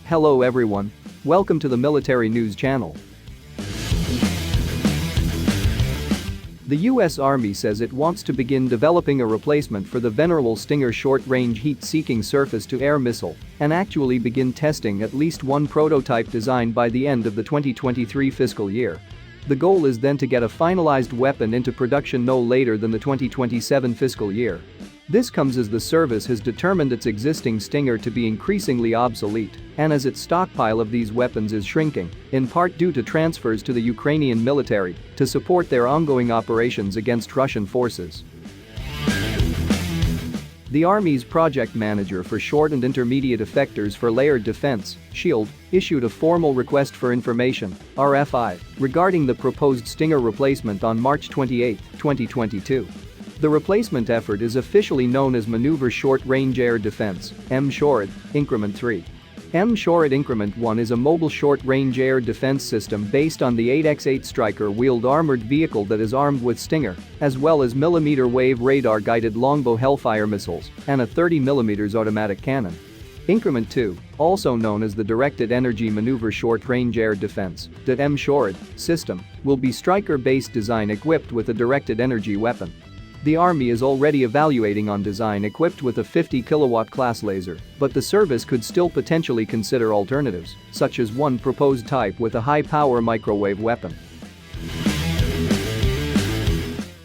Hello everyone. Welcome to the Military News Channel. The U.S. Army says it wants to begin developing a replacement for the venerable Stinger short-range heat-seeking surface-to-air missile and actually begin testing at least one prototype design by the end of the 2023 fiscal year. The goal is then to get a finalized weapon into production no later than the 2027 fiscal year. This comes as the service has determined its existing Stinger to be increasingly obsolete and as its stockpile of these weapons is shrinking, in part due to transfers to the Ukrainian military to support their ongoing operations against Russian forces. The Army's project manager for short and intermediate effectors for layered defense, SHIELD, issued a formal request for information, RFI, regarding the proposed Stinger replacement on March 28, 2022. The replacement effort is officially known as Maneuver Short-Range Air Defense, M-SHORAD, Increment 3. M-SHORAD Increment 1 is a mobile short-range air defense system based on the 8x8 Stryker-wheeled armored vehicle that is armed with Stinger, as well as millimeter-wave radar-guided longbow Hellfire missiles and a 30mm automatic cannon. Increment 2, also known as the Directed Energy Maneuver Short-Range Air Defense, M-SHORAD, system, will be Stryker-based design equipped with a directed energy weapon. The Army is already evaluating on design equipped with a 50 kilowatt class laser, but the service could still potentially consider alternatives, such as one proposed type with a high-power microwave weapon.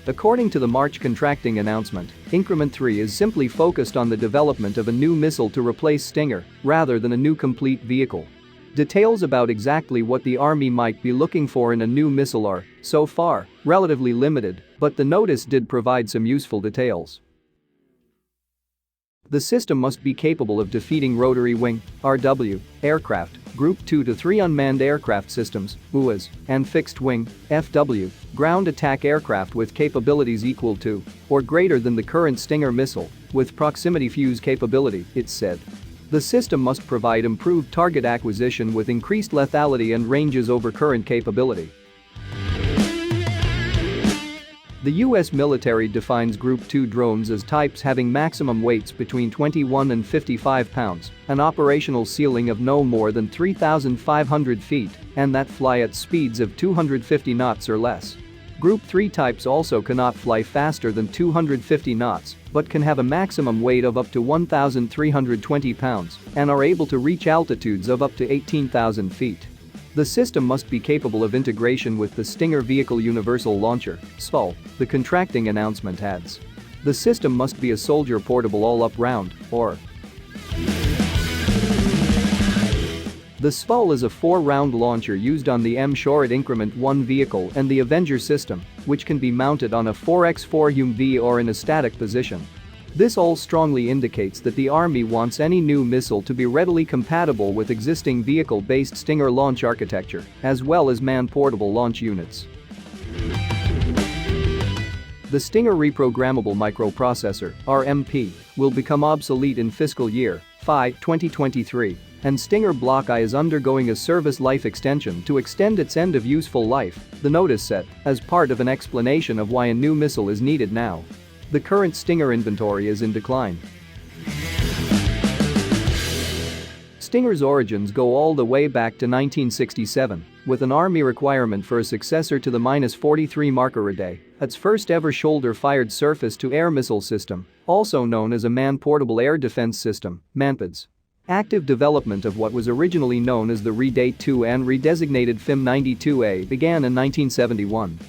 According to the March contracting announcement, Increment 3 is simply focused on the development of a new missile to replace Stinger, rather than a new complete vehicle. Details about exactly what the Army might be looking for in a new missile are, so far, relatively limited, but the notice did provide some useful details. The system must be capable of defeating rotary wing (RW) aircraft, Group 2 to 3 unmanned aircraft systems (UAS), and fixed wing (FW) ground attack aircraft with capabilities equal to or greater than the current Stinger missile, with proximity fuse capability, it said. The system must provide improved target acquisition with increased lethality and ranges over current capability. The U.S. military defines Group 2 drones as types having maximum weights between 21 and 55 pounds, an operational ceiling of no more than 3,500 feet, and that fly at speeds of 250 knots or less. Group 3 types also cannot fly faster than 250 knots, but can have a maximum weight of up to 1,320 pounds and are able to reach altitudes of up to 18,000 feet. The system must be capable of integration with the Stinger Vehicle Universal Launcher, SVUL, the contracting announcement adds. The system must be a soldier portable all-up round, or the SVUL is a 4-round launcher used on the M-SHORAD Increment 1 vehicle and the Avenger system, which can be mounted on a 4x4 Humvee or in a static position. This all strongly indicates that the Army wants any new missile to be readily compatible with existing vehicle-based Stinger launch architecture, as well as man-portable launch units. The Stinger Reprogrammable Microprocessor, RMP, will become obsolete in Fiscal Year FY 2023. And Stinger Block I is undergoing a service life extension to extend its end of useful life, the notice said, as part of an explanation of why a new missile is needed now. The current Stinger inventory is in decline. Stinger's origins go all the way back to 1967, with an Army requirement for a successor to the -43 Marker a day, its first ever shoulder-fired surface-to-air missile system, also known as a man-portable air defense system, MANPADS. Active development of what was originally known as the Redate 2 and redesignated FIM-92A began in 1971.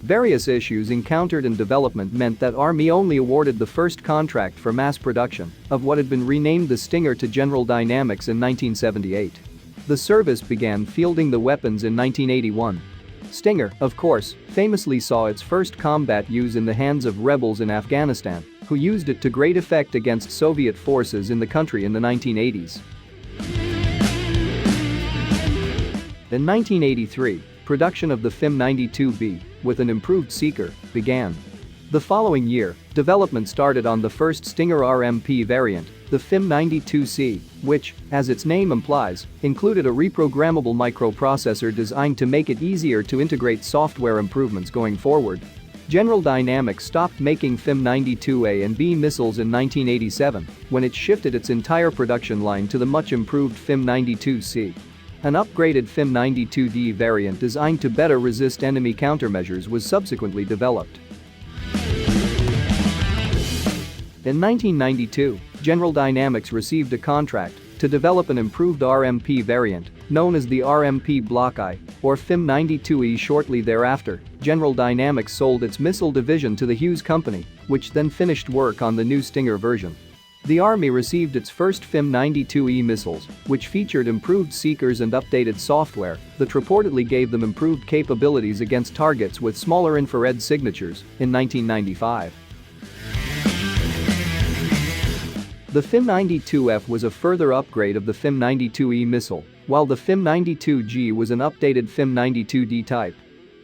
Various issues encountered in development meant that Army only awarded the first contract for mass production of what had been renamed the Stinger to General Dynamics in 1978. The service began fielding the weapons in 1981. Stinger, of course, famously saw its first combat use in the hands of rebels in Afghanistan, who used it to great effect against Soviet forces in the country in the 1980s. In 1983, production of the FIM-92B, with an improved seeker, began. The following year, development started on the first Stinger RMP variant, the FIM-92C, which, as its name implies, included a reprogrammable microprocessor designed to make it easier to integrate software improvements going forward. General Dynamics stopped making FIM-92A and B missiles in 1987 when it shifted its entire production line to the much improved FIM-92C. An upgraded FIM-92D variant designed to better resist enemy countermeasures was subsequently developed. In 1992, General Dynamics received a contract to develop an improved RMP variant, known as the RMP Block I, or FIM-92E. Shortly thereafter, General Dynamics sold its missile division to the Hughes Company, which then finished work on the new Stinger version. The Army received its first FIM-92E missiles, which featured improved seekers and updated software that reportedly gave them improved capabilities against targets with smaller infrared signatures, in 1995. The FIM-92F was a further upgrade of the FIM-92E missile, while the FIM-92G was an updated FIM-92D type.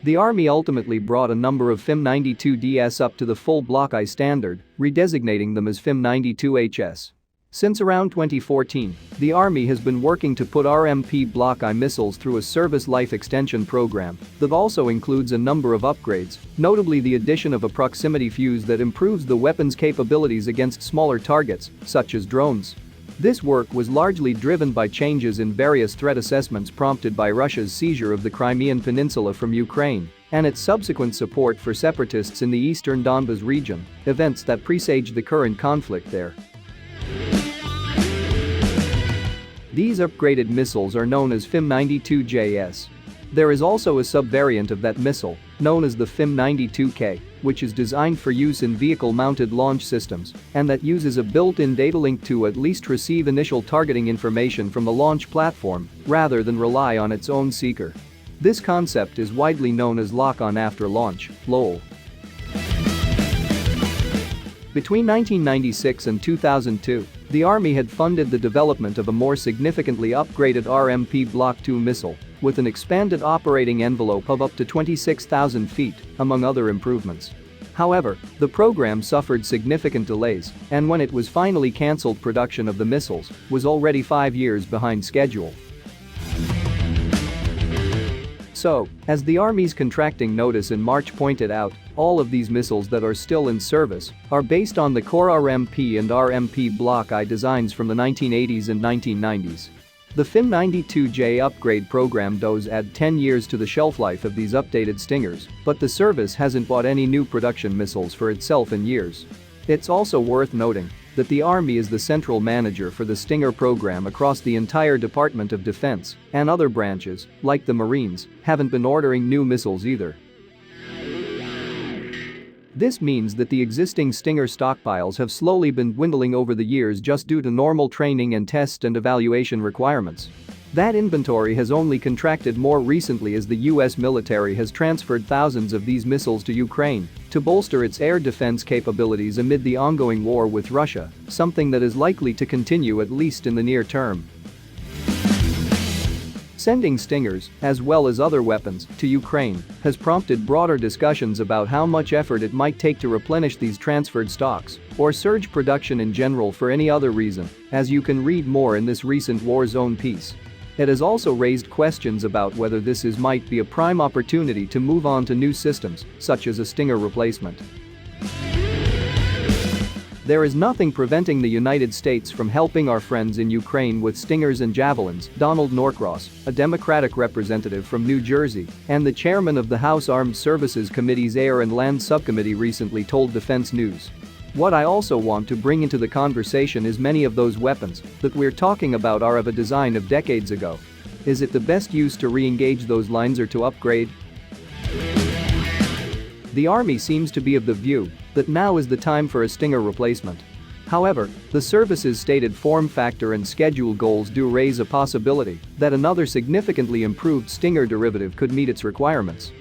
The Army ultimately brought a number of FIM-92DS up to the full Block I standard, redesignating them as FIM-92HS. Since around 2014, the Army has been working to put RMP Block I missiles through a service life extension program that also includes a number of upgrades, notably the addition of a proximity fuse that improves the weapon's capabilities against smaller targets, such as drones. This work was largely driven by changes in various threat assessments prompted by Russia's seizure of the Crimean Peninsula from Ukraine and its subsequent support for separatists in the eastern Donbas region, events that presaged the current conflict there. These upgraded missiles are known as FIM-92JS. There is also a sub-variant of that missile, known as the FIM-92K, which is designed for use in vehicle-mounted launch systems and that uses a built-in data link to at least receive initial targeting information from the launch platform rather than rely on its own seeker. This concept is widely known as lock-on after launch, LOL. Between 1996 and 2002, the Army had funded the development of a more significantly upgraded RMP Block II missile with an expanded operating envelope of up to 26,000 feet, among other improvements. However, the program suffered significant delays, and when it was finally cancelled, production of the missiles was already 5 years behind schedule. So, as the Army's contracting notice in March pointed out, all of these missiles that are still in service are based on the core RMP and RMP Block I designs from the 1980s and 1990s. The FIM-92J upgrade program does add 10 years to the shelf life of these updated Stingers, but the service hasn't bought any new production missiles for itself in years. It's also worth noting that the Army is the central manager for the Stinger program across the entire Department of Defense, and other branches, like the Marines, haven't been ordering new missiles either. This means that the existing Stinger stockpiles have slowly been dwindling over the years just due to normal training and test and evaluation requirements. That inventory has only contracted more recently as the US military has transferred thousands of these missiles to Ukraine to bolster its air defense capabilities amid the ongoing war with Russia, something that is likely to continue at least in the near term. Sending Stingers, as well as other weapons, to Ukraine has prompted broader discussions about how much effort it might take to replenish these transferred stocks or surge production in general for any other reason, as you can read more in this recent War Zone piece. It has also raised questions about whether this might be a prime opportunity to move on to new systems, such as a Stinger replacement. There is nothing preventing the United States from helping our friends in Ukraine with Stingers and Javelins, Donald Norcross, a Democratic representative from New Jersey and the chairman of the House Armed Services Committee's Air and Land Subcommittee, recently told Defense News. What I also want to bring into the conversation is many of those weapons that we're talking about are of a design of decades ago. Is it the best use to re-engage those lines or to upgrade? The Army seems to be of the view that now is the time for a Stinger replacement. However, the service's stated form factor and schedule goals do raise a possibility that another significantly improved Stinger derivative could meet its requirements.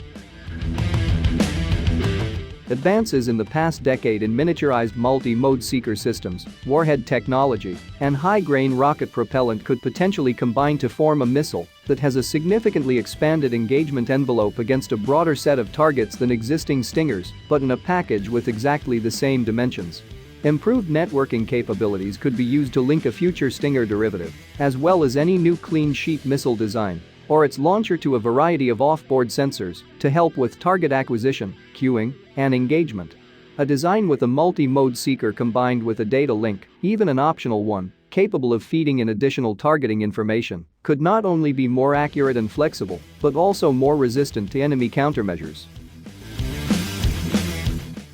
Advances in the past decade in miniaturized multi-mode seeker systems, warhead technology, and high-grain rocket propellant could potentially combine to form a missile that has a significantly expanded engagement envelope against a broader set of targets than existing Stingers, but in a package with exactly the same dimensions. Improved networking capabilities could be used to link a future Stinger derivative, as well as any new clean sheet missile design, or its launcher to a variety of off-board sensors to help with target acquisition, queuing, and engagement. A design with a multi-mode seeker combined with a data link, even an optional one, capable of feeding in additional targeting information, could not only be more accurate and flexible, but also more resistant to enemy countermeasures.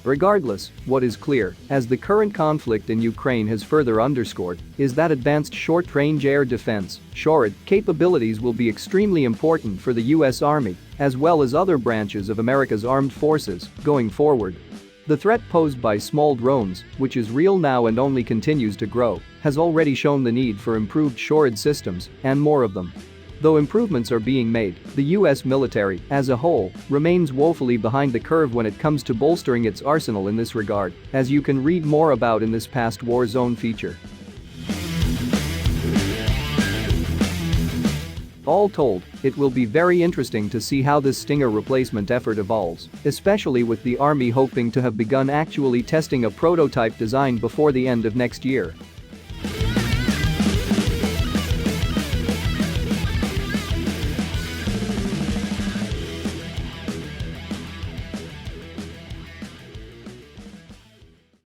Regardless, what is clear, as the current conflict in Ukraine has further underscored, is that advanced short-range air defense (SHORAD) capabilities will be extremely important for the U.S. Army, as well as other branches of America's armed forces, going forward. The threat posed by small drones, which is real now and only continues to grow, has already shown the need for improved SHORAD systems, and more of them. Though improvements are being made, the U.S. military, as a whole, remains woefully behind the curve when it comes to bolstering its arsenal in this regard, as you can read more about in this past war zone feature. All told, it will be very interesting to see how this Stinger replacement effort evolves, especially with the Army hoping to have begun actually testing a prototype design before the end of next year.